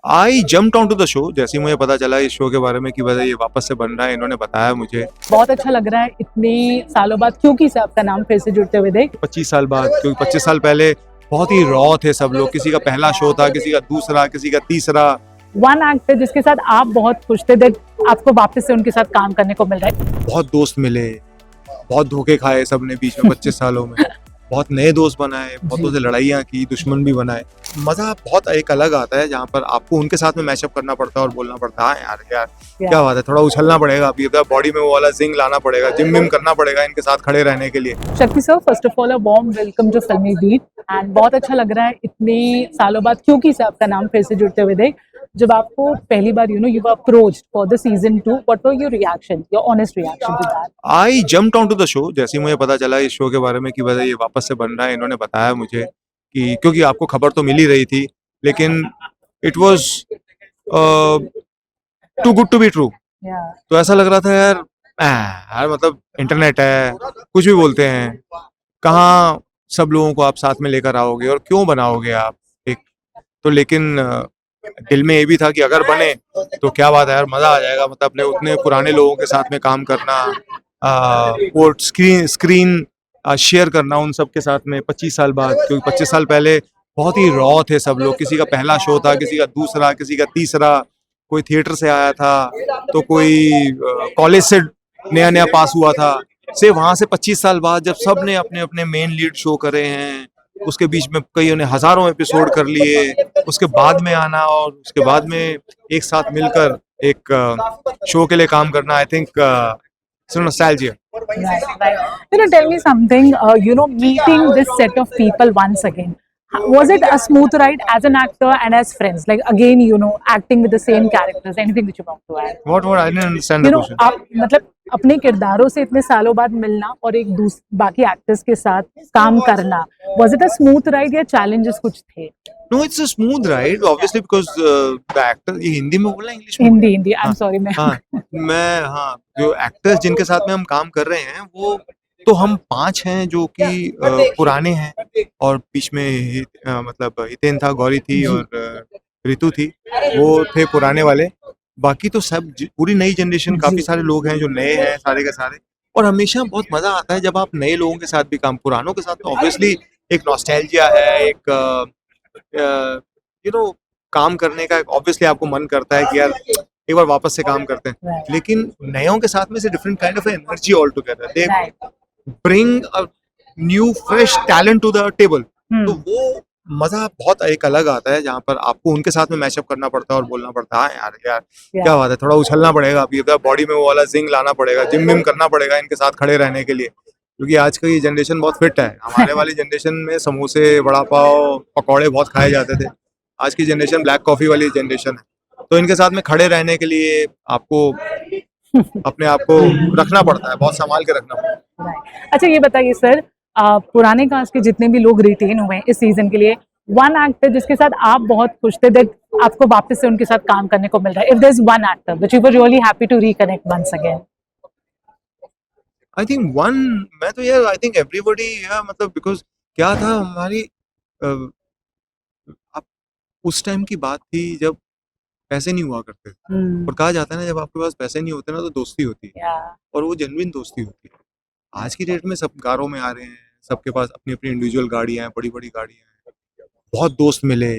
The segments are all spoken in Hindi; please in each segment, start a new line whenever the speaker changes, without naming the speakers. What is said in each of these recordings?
I jumped on to the show जैसे ही मुझे पता चला इस शो के बारे में कि वजह ये वापस से बन रहा है। इन्होंने बताया मुझे
बहुत अच्छा लग रहा है इतने सालों बाद क्योंकि से आपका नाम फिर से जुड़ते हुए देख
25 साल बाद, क्योंकि 25 साल पहले बहुत ही रॉ थे सब लोग। किसी का पहला शो था, किसी का दूसरा, किसी का तीसरा।
वन एक्टर जिसके साथ आप बहुत खुश थे दैट आपको वापस से उनके साथ काम करने को मिल रहा है।
बहुत दोस्त मिले, बहुत धोखे खाए सबने बीच में 25 सालों में। बहुत नए दोस्त बनाए, बहुतों से लड़ाइयाँ की, दुश्मन भी बनाए। मजा बहुत एक अलग आता है जहाँ पर आपको उनके साथ में मैचअप करना पड़ता है और बोलना पड़ता है यार यार क्या बात है, थोड़ा उछलना पड़ेगा, अभी बॉडी में वो वाला जिंग लाना पड़ेगा, जिम विम करना पड़ेगा इनके साथ खड़े रहने के लिए।
Shakti sir, first of all a warm welcome to Filmibeat and बहुत अच्छा लग रहा है इतने सालों बाद क्योंकि से आपका नाम फिर से जुड़ते हुए देख। जब आपको पहली बार you were approached for the season 2, what were your reaction, your honest reaction to that?
I jumped on to the show जैसे ही मुझे पता चला इस शो के बारे में कि वजह ये वापस से बन रहा है। इन्होंने बताया मुझे कि क्योंकि आपको खबर तो मिल ही रही थी, लेकिन it was too good to be true. तो ऐसा लग रहा था यार, यार मतलब इंटरनेट है, कुछ भी बोलते हैं, कहाँ सब लोगों को आप साथ में लेकर आओगे और क्यों बनाओगे आप एक। तो लेकिन दिल में ये भी था कि अगर बने तो क्या बात है यार, मजा आ जाएगा। मतलब अपने उतने पुराने लोगों के साथ में काम करना, वो स्क्रीन शेयर करना उन सब के साथ में 25 साल बाद, क्योंकि 25 साल पहले बहुत ही रॉ थे सब लोग। किसी का पहला शो था, किसी का दूसरा, किसी का तीसरा, कोई थिएटर से आया था तो कोई कॉलेज से नया नया पास हुआ था। से वहां से 25 साल बाद जब सब ने अपने अपने मेन लीड शो करे हैं, उसके बीच में कईयों ने हजारों एपिसोड कर लिए, उसके बाद में आना और उसके बाद में एक साथ मिलकर एक शो के लिए काम करना, I think nostalgia.
Tell me something, meeting this set of people once again. Was it a smooth ride as an actor and as friends? Like again, acting with the same characters. Anything that you want to add?
What I didn't understand the question.
आप मतलब अपने किरदारों से इतने सालों बाद मिलना और एक बाकी एक्टर्स के साथ काम करना, was it a smooth ride या challenges कुछ थे?
No, it's a smooth ride, obviously, because the actor, ये हिंदी में बोलना, इंग्लिश में?
हिंदी I'm sorry
जो एक्टर्स जिनके साथ में हम काम कर रहे हैं वो तो हम 5 हैं जो कि पुराने हैं, और बीच में मतलब हितेन था, गौरी थी और ऋतु थी, वो थे पुराने वाले। बाकी तो सब पूरी नई जनरेशन, काफी सारे लोग हैं जो नए हैं सारे के सारे। और हमेशा बहुत मजा आता है जब आप नए लोगों के साथ भी काम, पुरानों के साथ तो ऑब्वियसली एक नॉस्टैल्जिया है, एक काम करने का ऑब्वियसली आपको मन करता है कि यार एक बार वापस से काम करते हैं। लेकिन नयों के साथ में से different kind of energy all together, they bring a new fresh talent to the table. तो वो मजा बहुत एक अलग आता है जहाँ पर आपको उनके साथ में मैचअप करना पड़ता है और बोलना पड़ता है यार यार क्या बात है, थोड़ा उछलना पड़ेगा, अभी बॉडी में वो वाला जिंग लाना पड़ेगा, जिम विम करना पड़ेगा इनके साथ खड़े रहने के लिए। क्योंकि आज का ये जनरेशन बहुत फिट है। हमारे वाली जनरेशन में समोसे, वड़ा पाव, पकौड़े बहुत खाए जाते थे। आज की जनरेशन ब्लैक कॉफी वाली जनरेशन है। तो इनके साथ में खड़े रहने के लिए आपको अपने आप को रखना पड़ता है, बहुत संभाल के रखना पड़ता है।
अच्छा ये बताइए सर, पुराने कास्ट के जितने भी लोग रिटेन हुए हैं इस सीजन के लिए, वन एक्टर जिसके साथ आप बहुत खुश थे दैट आपको वापस से उनके साथ काम करने को मिल रहा है, if there is one actor which you were really happy to reconnect once again?
I think one, मैं तो यार आई थिंक एवरीबॉडी, मतलब बिकॉज क्या था हमारी अब उस टाइम की बात थी जब पैसे नहीं हुआ करते और कहा जाता है ना, जब आपके पास पैसे नहीं होते ना तो दोस्ती होती है, और वो जेन्युइन दोस्ती होती है। आज की डेट में सब कारों में आ रहे हैं, सबके पास अपनी अपनी इंडिविजुअल गाड़ियां हैं, बड़ी बड़ी गाड़ियां हैं। बहुत दोस्त मिले,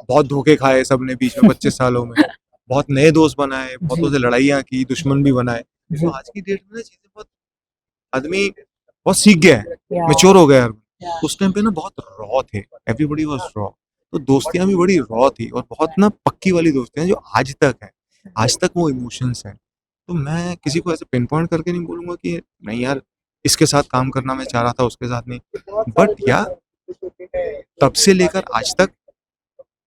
बहुत धोखे खाए सबने बीच में 25 सालों में। बहुत नए दोस्त बनाए, बहुतों से लड़ाइयाँ की, दुश्मन भी बनाए। तो आज की डेट में ना चीजें बहुत, आदमी बहुत सीख गया है, मैच्योर हो गया है। उस टाइम पे ना बहुत रॉ थे, एवरीबॉडी वाज रॉ। तो दोस्तियां भी बड़ी रॉ थी और बहुत ना पक्की वाली दोस्तियां जो आज तक है, आज तक वो इमोशंस हैं। तो मैं किसी को ऐसे पिन पॉइंट करके नहीं बोलूंगा कि नहीं यार इसके साथ काम करना मैं चाह रहा था, उसके साथ नहीं। बट यार तब से लेकर आज तक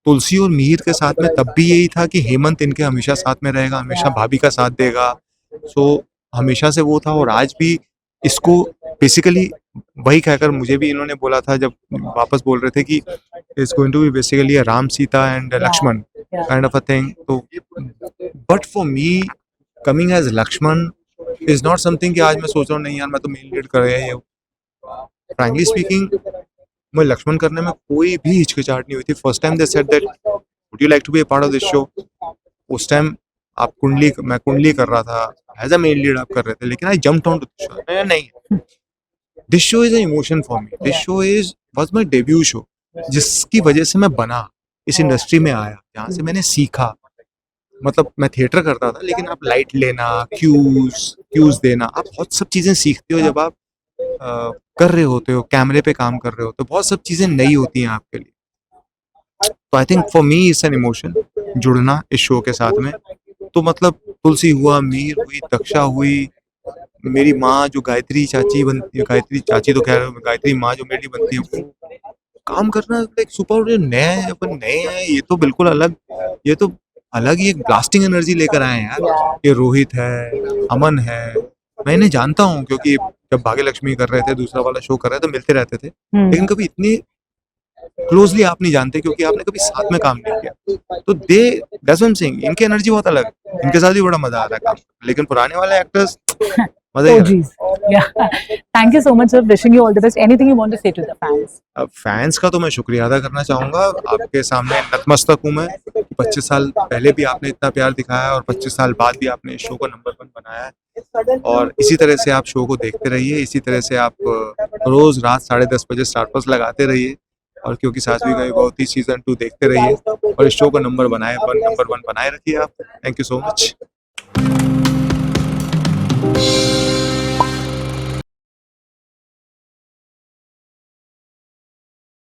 तुलसी और मीर के साथ में तब भी यही था कि हेमंत इनके हमेशा साथ में रहेगा, हमेशा भाभी का साथ देगा। सो हमेशा से वो था, और आज भी इसको बेसिकली वही कहकर मुझे भी इन्होंने बोला था जब वापस बोल रहे थे कि it's going to be basically Ram Sita and Lakshman kind of a thing. तो but for me coming as Lakshman is not something कि आज मैं सोच रहा हूँ नहीं यार मैं तो मेन लीड कर रहा है। फ्रैंकली स्पीकिंग, मैं लक्ष्मण करने में कोई भी हिचकिचाहट नहीं हुई थी। First time they said that would you like to be a part of this show? उस टाइम मैं कुंडली कर रहा था, एज अ मेन लीड आप कर रहे थे, लेकिन I jumped on to this show. नहीं, this show is an emotion for me, this show was my debut show, जिसकी वजह से मैं बना, इस इंडस्ट्री में आया, जहाँ से मैंने सीखा। मतलब मैं थिएटर करता था, लेकिन आप लाइट लेना, क्यूज देना, आप बहुत सब चीजें सीखते हो जब आप कर रहे होते हो, कैमरे पे काम कर रहे हो, तो बहुत सब चीजें नई होती हैं आपके लिए। तो I think for me it's an emotion जुड़ना इस शो के साथ में। तो मतलब तुलसी हुआ, मीर हुई, दक्षा हुई, मेरी माँ जो गायत्री चाची तो खैर, गायत्री माँ जो मेरे लिए बनती है, वो काम करना लाइक सुपर। नए अपन नए हैं, ये तो बिल्कुल अलग, ये तो अलग ही एक ब्लास्टिंग एनर्जी लेकर आए हैं यार। ये रोहित है, अमन है, मैं इन्हें जानता हूँ क्योंकि जब भाग्य लक्ष्मी कर रहे थे, दूसरा वाला शो कर रहे थे, तो मिलते रहते थे, लेकिन कभी इतनी क्लोजली आप नहीं जानते क्योंकि आपने कभी साथ में काम नहीं किया। तो that's what I am saying, इनकी एनर्जी बहुत अलग है, इनके साथ भी बड़ा मजा आ रहा है काम, लेकिन पुराने वाले एक्टर्स मजा ही आ रहा है।
OGs. Yeah. Thank you so much, sir. Wishing you all the best. Anything you want to say to the fans?
अब फैंस का तो मैं शुक्रिया अदा करना चाहूंगा, आपके सामने नतमस्तक हूँ मैं। 25 साल पहले भी आपने इतना प्यार दिखाया और 25 साल बाद भी आपने इस शो को नंबर 1 बनाया है, और इसी तरह से आप शो को देखते रहिए, इसी तरह से आप रोज रात 10:30 बजे स्टार प्लस लगाते रहिए, और क्योंकि सास भी गई बहुत ही सीजन 2 देखते रहिए, और इस शो को नंबर 1 बनाए रखिए आप। Thank you so much.